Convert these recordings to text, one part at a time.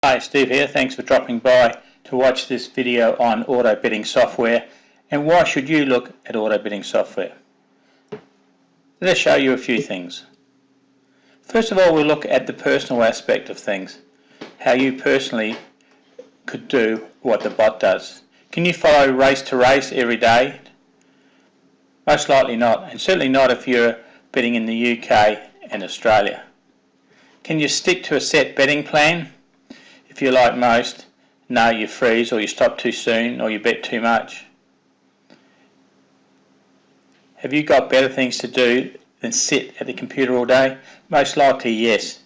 Hi, Steve here. Thanks for dropping by to watch this video on auto betting software and why should you look at auto betting software. Let us show you a few things. First of all, we'll look at the personal aspect of things, how you personally could do what the bot does. Can you follow race to race every day? Most likely not, and certainly not if you're betting in the UK and Australia. Can you stick to a set betting plan? If you're like most, no, you freeze or you stop too soon or you bet too much. Have you got better things to do than sit at the computer all day? Most likely yes.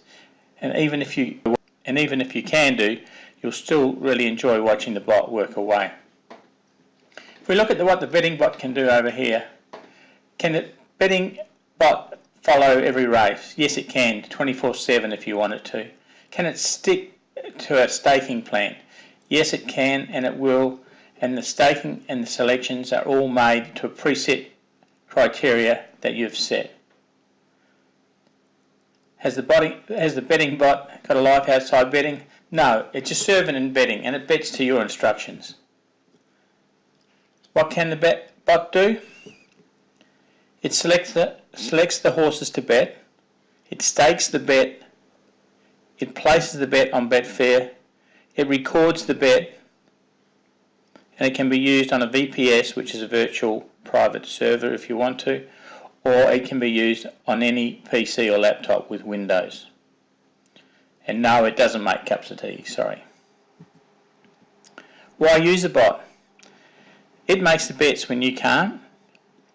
And even if you can do, you'll still really enjoy watching the bot work away. If we look at what the betting bot can do over here, can the betting bot follow every race? Yes, it can, 24/7 if you want it to. Can it stick to a staking plan? Yes, it can, and it will, and the staking and the selections are all made to a preset criteria that you've set. Has the betting bot got a life outside betting? No, it's just serving and betting, and it bets to your instructions. What can the bot do? It selects the horses to bet, it stakes the bet, it places the bet on Betfair, it records the bet, and it can be used on a VPS, which is a virtual private server if you want to, or it can be used on any PC or laptop with Windows. And no, it doesn't make cups of tea, sorry. Why use a bot? It makes the bets when you can't.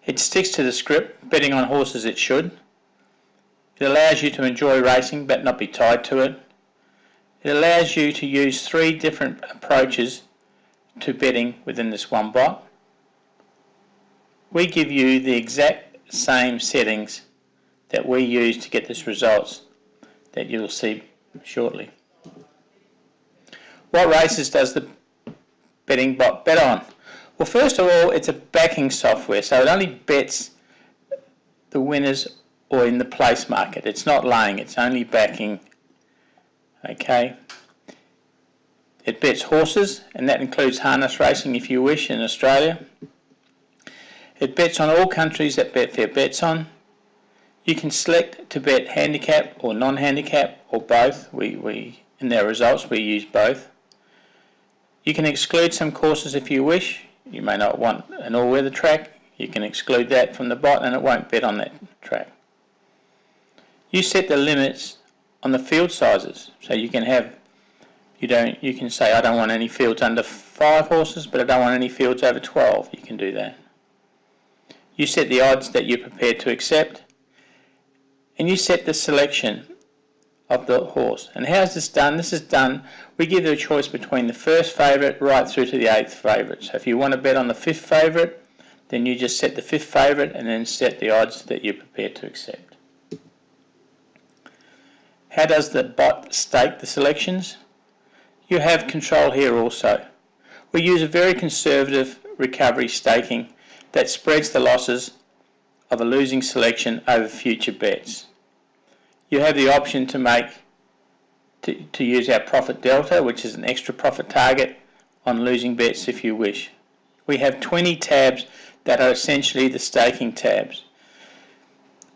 It sticks to the script, betting on horses it should. It allows you to enjoy racing but not be tied to it. It allows you to use 3 different approaches to betting within this one bot. We give you the exact same settings that we use to get this results that you'll see shortly. What races does the betting bot bet on? Well, first of all, it's a backing software, so it only bets the winners or in the place market. It's not laying, it's only backing. Okay. It bets horses, and that includes harness racing if you wish in Australia. It bets on all countries that Betfair bets on. You can select to bet handicap or non-handicap or both. In their results we use both. You can exclude some courses if you wish. You may not want an all-weather track. You can exclude that from the bot and it won't bet on that track. You set the limits on the field sizes, so you can have you can say I don't want any fields under 5 horses, but I don't want any fields over 12. You can do that. You set the odds that you're prepared to accept, and you set the selection of the horse. And how is this done? This is done, we give you a choice between the first favourite right through to the 8th favourite. So if you want to bet on the 5th favourite, then you just set the 5th favourite and then set the odds that you're prepared to accept. How does the bot stake the selections? You have control here also. We use a very conservative recovery staking that spreads the losses of a losing selection over future bets. You have the option to use our profit delta, which is an extra profit target on losing bets if you wish. We have 20 tabs that are essentially the staking tabs.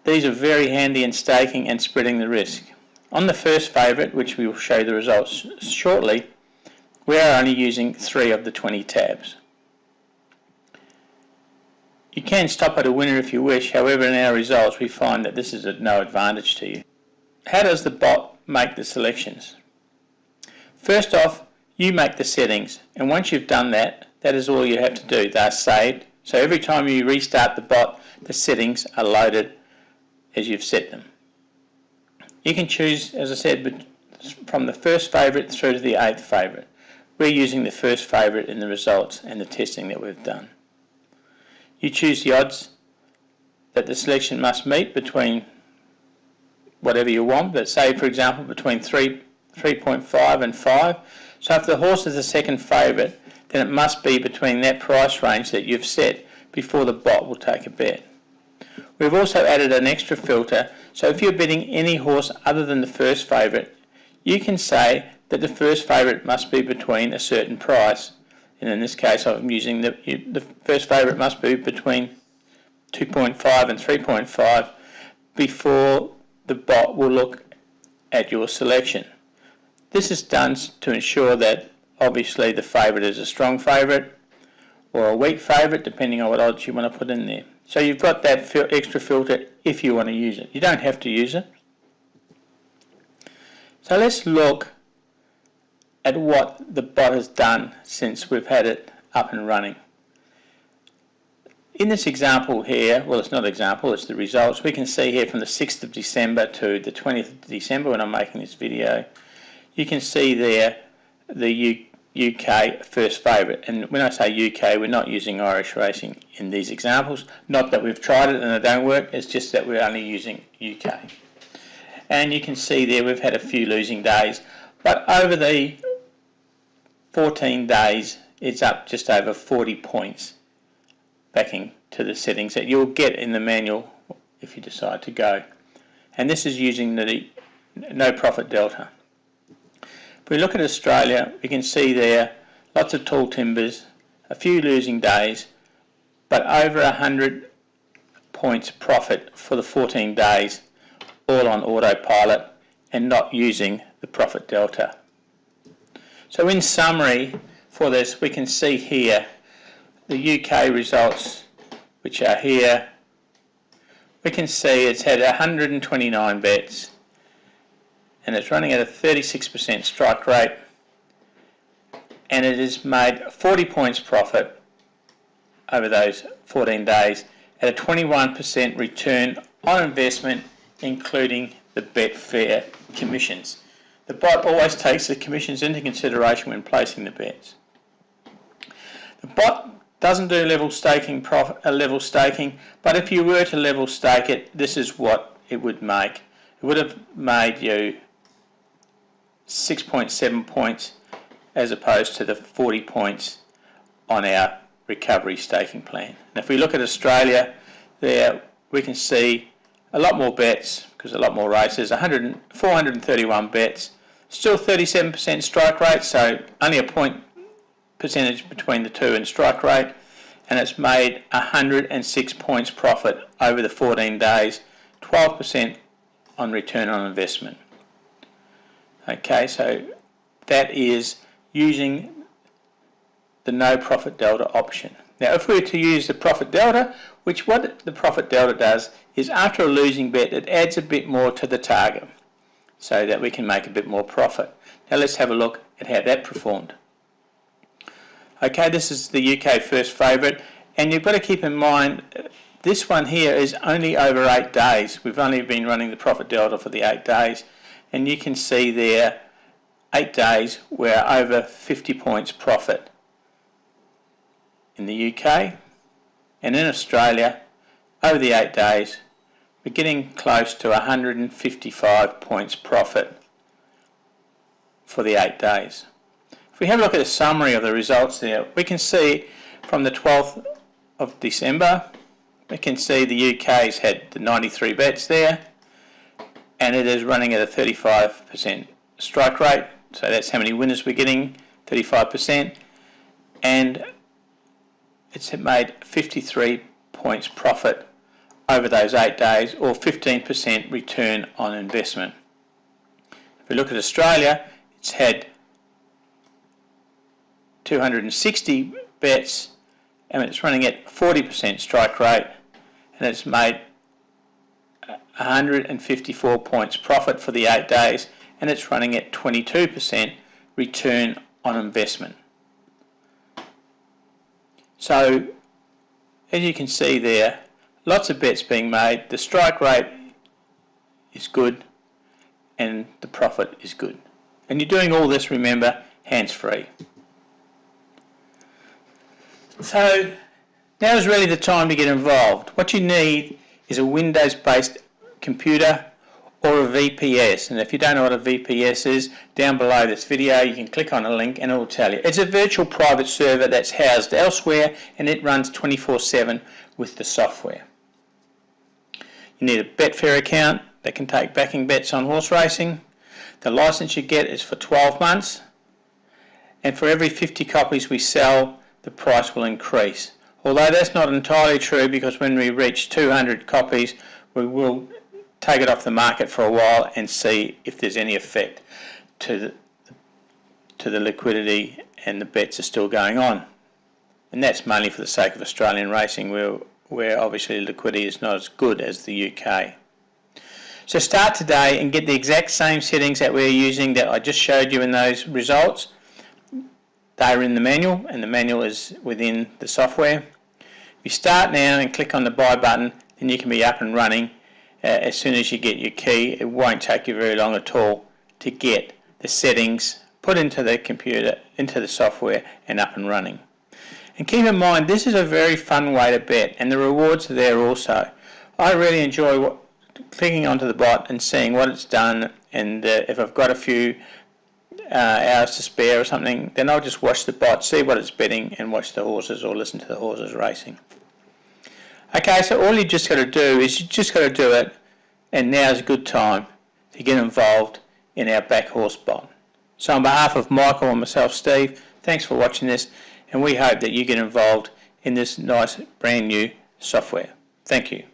These are very handy in staking and spreading the risk. On the first favourite, which we will show the results shortly, we are only using 3 of the 20 tabs. You can stop at a winner if you wish, however in our results we find that this is of no advantage to you. How does the bot make the selections? First off, you make the settings, and once you've done that, that is all you have to do. They're saved, so every time you restart the bot, the settings are loaded as you've set them. You can choose, as I said, from the first favourite through to the 8th favourite. We're using the first favourite in the results and the testing that we've done. You choose the odds that the selection must meet between whatever you want, but say for example between 3.5 and 5. So if the horse is the second favourite, then it must be between that price range that you've set before the bot will take a bet. We've also added an extra filter, so if you're betting any horse other than the first favourite, you can say that the first favourite must be between a certain price. And in this case, I'm using the first favourite must be between 2.5 and 3.5 before the bot will look at your selection. This is done to ensure that obviously the favourite is a strong favourite or a weak favourite, depending on what odds you want to put in there. So you've got that extra filter if you want to use it. You don't have to use it. So let's look at what the bot has done since we've had it up and running. In this example here, well, it's not an example, it's the results. We can see here from the 6th of December to the 20th of December when I'm making this video, you can see there the UK first favourite. And when I say UK, we're not using Irish racing in these examples. Not that we've tried it and it don't work, it's just that we're only using UK. And you can see there we've had a few losing days, but over the 14 days it's up just over 40 points, backing to the settings that you'll get in the manual if you decide to go. And this is using the no profit delta. If we look at Australia, we can see there lots of tall timbers, a few losing days, but over 100 points profit for the 14 days, all on autopilot and not using the profit delta. So in summary for this, we can see here the UK results, which are here. We can see it's had 129 bets and it's running at a 36% strike rate, and it has made 40 points profit over those 14 days at a 21% return on investment, including the Betfair commissions. The bot always takes the commissions into consideration when placing the bets. The bot doesn't do level staking, but if you were to level stake it, this is what it would make. It would have made you 6.7 points as opposed to the 40 points on our recovery staking plan. And if we look at Australia, there we can see a lot more bets because a lot more races, 431 bets, still 37% strike rate, so only a point percentage between the two in strike rate, and it's made 106 points profit over the 14 days, 12% on return on investment. Okay, so that is using the no profit delta option. Now if we were to use the profit delta, which what the profit delta does is after a losing bet it adds a bit more to the target so that we can make a bit more profit. Now let's have a look at how that performed. Okay, this is the UK first favourite, and you've got to keep in mind this one here is only over 8 days. We've only been running the profit delta for the 8 days, and you can see there 8 days we're over 50 points profit in the UK, and in Australia over the 8 days we're getting close to 155 points profit for the 8 days. If we have a look at a summary of the results there, we can see from the 12th of December, we can see the UK's had the 93 bets there, and it is running at a 35% strike rate, so that's how many winners we're getting, 35%, and it's made 53 points profit over those 8 days, or 15% return on investment. If we look at Australia, it's had 260 bets and it's running at 40% strike rate, and it's made 154 points profit for the 8 days, and it's running at 22% return on investment. So as you can see there, lots of bets being made, the strike rate is good and the profit is good. And you're doing all this, remember, hands-free. So now is really the time to get involved. What you need is a Windows-based computer or a VPS, and if you don't know what a VPS is, down below this video you can click on a link and it will tell you. It's a virtual private server that's housed elsewhere and it runs 24/7 with the software. You need a Betfair account that can take backing bets on horse racing. The license you get is for 12 months, and for every 50 copies we sell, the price will increase. Although that's not entirely true, because when we reach 200 copies, we will take it off the market for a while and see if there's any effect to the liquidity and the bets are still going on. And that's mainly for the sake of Australian racing, where obviously liquidity is not as good as the UK. So start today and get the exact same settings that we're using that I just showed you in those results. They're in the manual, and the manual is within the software. If you start now and click on the buy button, then you can be up and running as soon as you get your key. It won't take you very long at all to get the settings put into the computer, into the software, and up and running. And keep in mind, this is a very fun way to bet, and the rewards are there also. I really enjoy clicking onto the bot and seeing what it's done, and if I've got a few hours to spare or something, then I'll just watch the bot, see what it's betting, and watch the horses or listen to the horses racing. Okay, so all you just got to do is you just got to do it, and now's a good time to get involved in our back horse bot. So on behalf of Michael and myself, Steve, thanks for watching this, and we hope that you get involved in this nice brand new software. Thank you.